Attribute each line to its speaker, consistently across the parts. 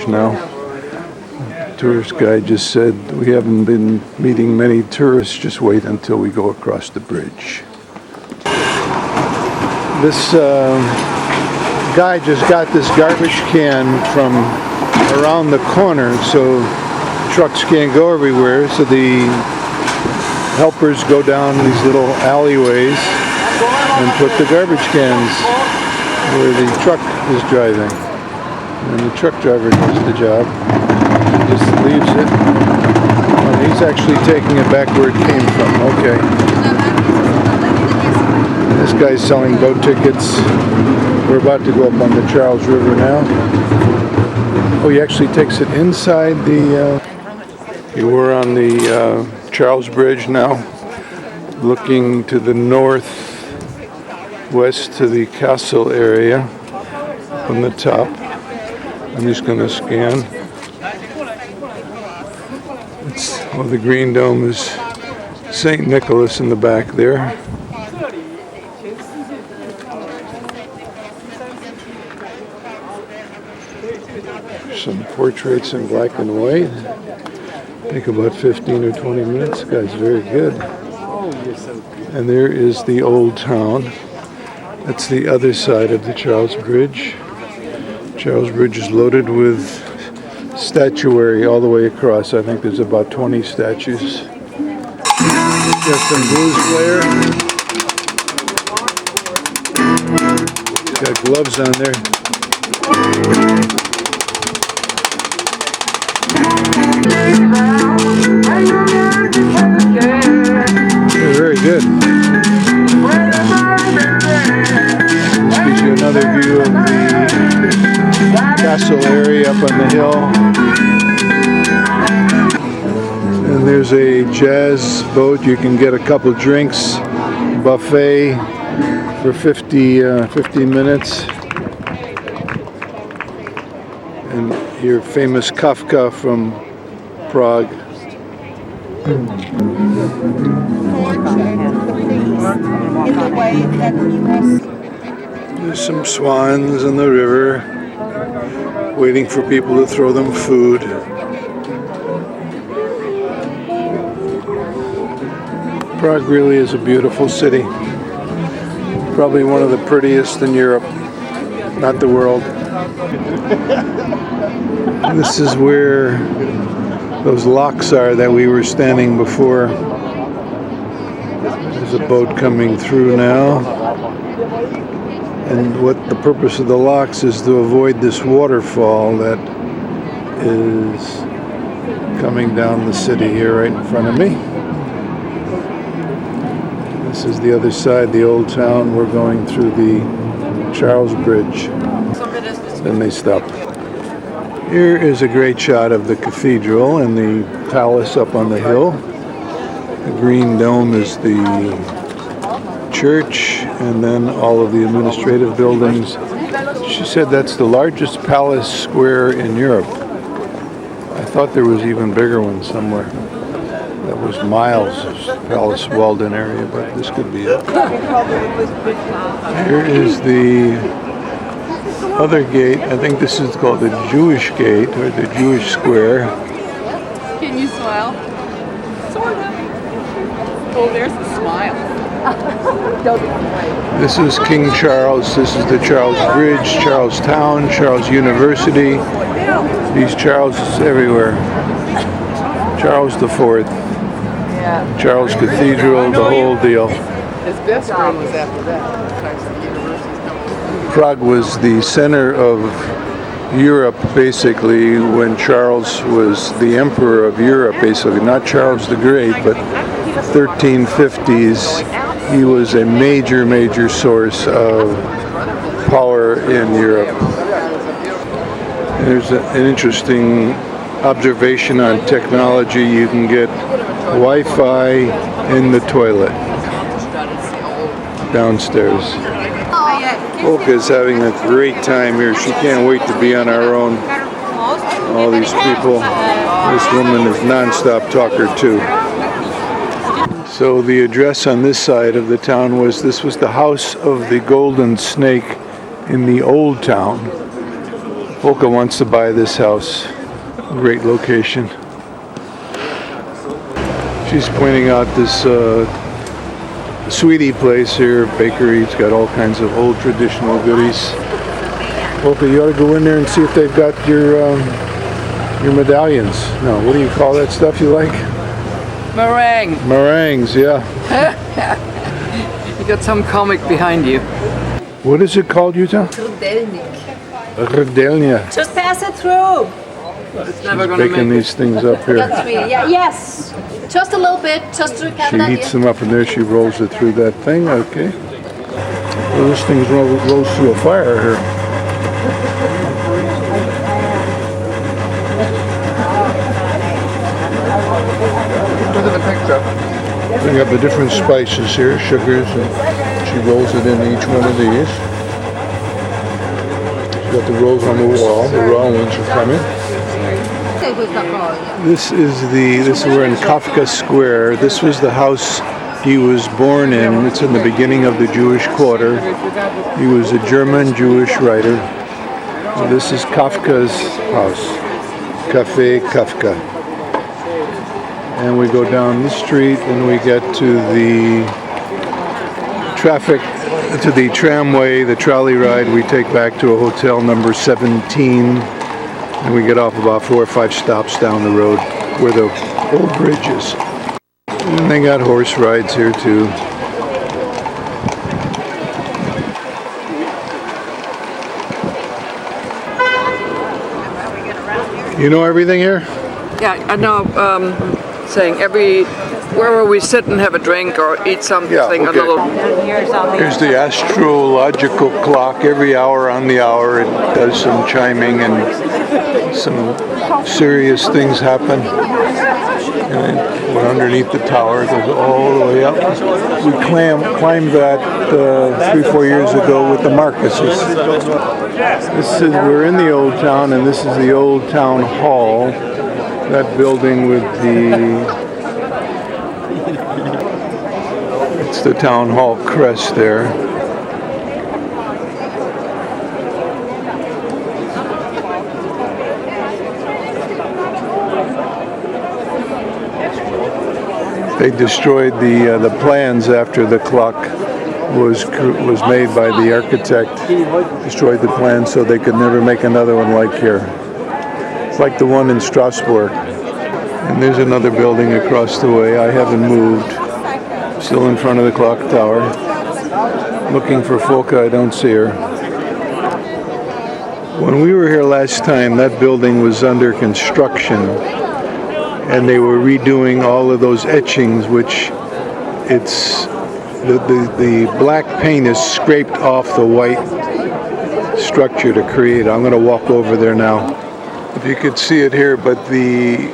Speaker 1: Now, tourist guide just said we haven't been meeting many tourists, just wait until we go across the bridge. This guy just got this garbage can from around the corner, so trucks can't go everywhere, so the helpers go down these little alleyways and put the garbage cans where the truck is driving. And the truck driver does the job. He just leaves it. Oh, he's actually taking it back where it came from. Okay. This guy's selling boat tickets. We're about to go up on the Charles River now. Oh, he actually takes it inside the... We're on the Charles Bridge now, looking to the northwest to the castle area from the top. I'm just going to scan. The green dome is St. Nicholas in the back there. Some portraits in black and white. Take about 15 or 20 minutes. This guy's very good. And there is the old town. That's the other side of the Charles Bridge. Charles Bridge is loaded with statuary all the way across. I think there's about 20 statues. Got some blues player. Got gloves on there. They're very good. This gives you another view of the castle area up on the hill. And there's a jazz boat. You can get a couple drinks, buffet for 50 minutes. And your famous Kafka from Prague. There's some swans in the river, waiting for people to throw them food. Prague really is a beautiful city. Probably one of the prettiest in Europe, not the world. This is where those locks are that we were standing before. There's a boat coming through now. And what the purpose of the locks is to avoid this waterfall that is coming down the city here right in front of me. This is the other side, the old town. We're going through the Charles Bridge. Then they stop. Here is a great shot of the cathedral and the palace up on the hill. The green dome is the church, and then all of the administrative buildings. She said that's the largest palace square in Europe. I thought there was even bigger one somewhere. That was miles of Palace Walden area, but this could be it. Here is the other gate. I think this is called the Jewish gate, or the Jewish square.
Speaker 2: Can you smile? Sort of. Oh, there's the smile.
Speaker 1: This is King Charles. This is the Charles Bridge, Charles Town, Charles University. These Charleses everywhere. Charles IV, Charles Cathedral, the whole deal.
Speaker 2: His best friend was after that.
Speaker 1: Prague was the center of Europe, basically, when Charles was the emperor of Europe, basically. Not Charles the Great, but 1350s. He was a major source of power in Europe. There's an interesting observation on technology. You can get Wi-Fi in the toilet downstairs. Olga is having a great time here. She can't wait to be on our own. All these people. This woman is non-stop talker too. So the address on this side of the town was, this was the house of the golden snake in the old town. Volka wants to buy this house. Great location. She's pointing out this sweetie place here, bakery. It's got all kinds of old traditional goodies. Volka, you ought to go in there and see if they've got your medallions. No, what do you call that stuff you like?
Speaker 3: Meringue.
Speaker 1: Meringues, yeah.
Speaker 3: You got some comic behind you.
Speaker 1: What is it called, Utah? Rdelnia.
Speaker 4: Just pass it through.
Speaker 3: It's never
Speaker 1: She's
Speaker 3: gonna
Speaker 1: baking
Speaker 3: make
Speaker 1: these things up here.
Speaker 4: That's sweet. Yeah, yes. Just a little bit, just to have
Speaker 1: She
Speaker 4: an
Speaker 1: heats
Speaker 4: idea.
Speaker 1: them up and there she rolls it through that thing. Okay. Well, this thing rolls through a fire here. We got the different spices here, sugars, and she rolls it into each one of these. She's got the rolls on the wall. The raw ones are coming. This is we're in Kafka Square. This was the house he was born in. It's in the beginning of the Jewish Quarter. He was a German Jewish writer. So this is Kafka's house, Café Kafka. And we go down the street and we get to the tramway, the trolley ride we take back to a hotel number 17. And we get off about 4 or 5 stops down the road where the old bridge is. And they got horse rides here too. You know everything here?
Speaker 3: Yeah, I know. Saying wherever we sit and have a drink or eat something,
Speaker 1: okay.
Speaker 3: a little.
Speaker 1: Here's the astrological clock. Every hour on the hour it does some chiming and some serious things happen. And we're underneath the tower. It goes all the way up. We climbed that 3-4 years ago with the Marcuses. We're in the old town, and this is the old town hall. That building with it's the town hall crest there. They destroyed the plans after the clock was made by the architect. Destroyed the plans so they could never make another one like here. It's like the one in Strasbourg. And there's another building across the way. I haven't moved. Still in front of the clock tower. Looking for Volka, I don't see her. When we were here last time, that building was under construction. And they were redoing all of those etchings, which the black paint is scraped off the white structure to create. I'm going to walk over there now. If you could see it here, but the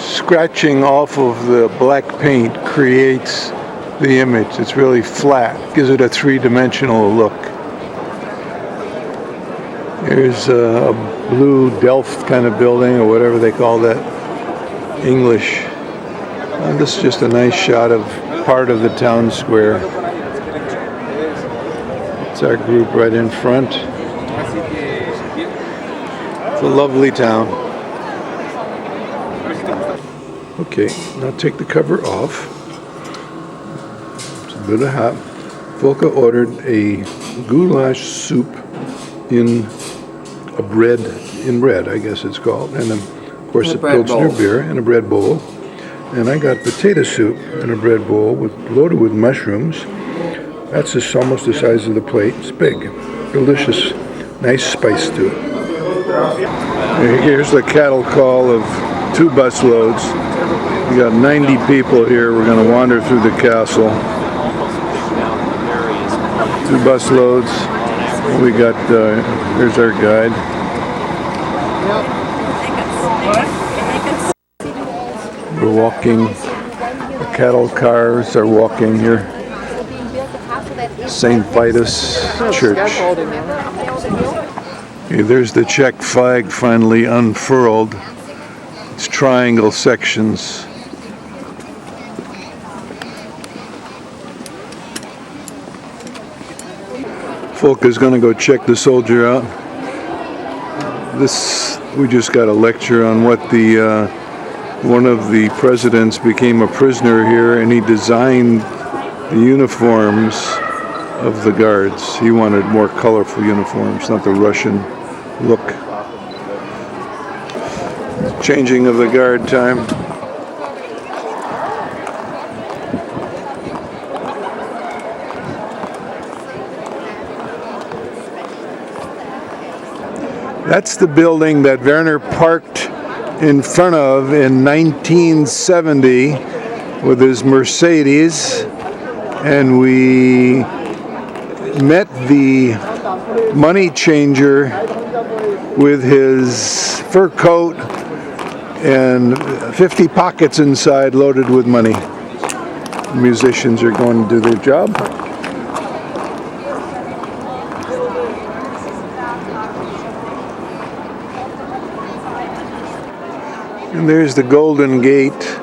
Speaker 1: scratching off of the black paint creates the image. It's really flat, gives it a three-dimensional look. Here's a blue Delft kind of building, or whatever they call that, English. This is just a nice shot of part of the town square. It's our group right in front. It's a lovely town. Okay, now take the cover off. It's a bit of hot. Volka ordered a goulash soup in bread, I guess it's called, and of course a Pilsner beer and a bread bowl. And I got potato soup in a bread bowl loaded with mushrooms. That's just almost the size of the plate. It's big, delicious, nice spice to it. Here's the cattle call of 2 bus loads. We got 90 people here. We're going to wander through the castle. 2 bus loads. We got, here's our guide. We're walking, the cattle cars are walking here. St. Vitus Church. Okay, there's the Czech flag finally unfurled. It's triangle sections. Volka's going to go check the soldier out. This, we just got a lecture on what the one of the presidents became a prisoner here, and he designed the uniforms of the guards. He wanted more colorful uniforms, not the Russian look. Changing of the guard time. That's the building that Werner parked in front of in 1970 with his Mercedes, and we met the money changer with his fur coat and 50 pockets inside loaded with money. The musicians are going to do their job. And there's the Golden Gate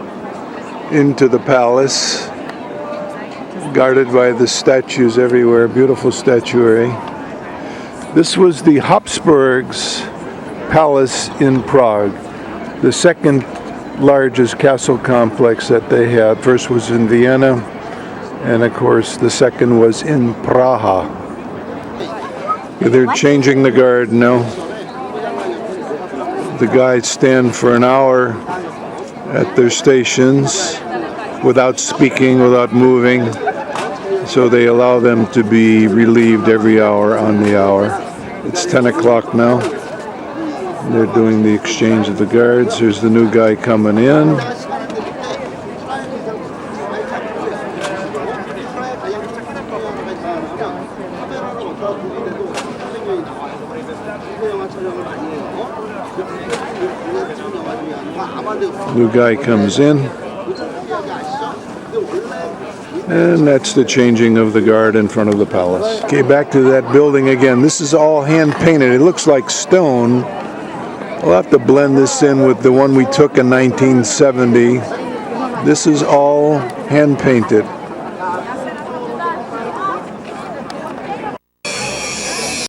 Speaker 1: into the palace, guarded by the statues everywhere, beautiful statuary. This was the Habsburgs' palace in Prague, the second largest castle complex that they had. First was in Vienna, and of course the second was in Praha. They're changing the guard now. The guys stand for an hour at their stations without speaking, without moving. So they allow them to be relieved every hour on the hour. It's 10 o'clock now. They're doing the exchange of the guards. Here's the new guy coming in. New guy comes in, and that's the changing of the guard in front of the palace. Okay, back to that building again. This is all hand painted. It looks like stone. We'll have to blend this in with the one we took in 1970. This is all hand painted.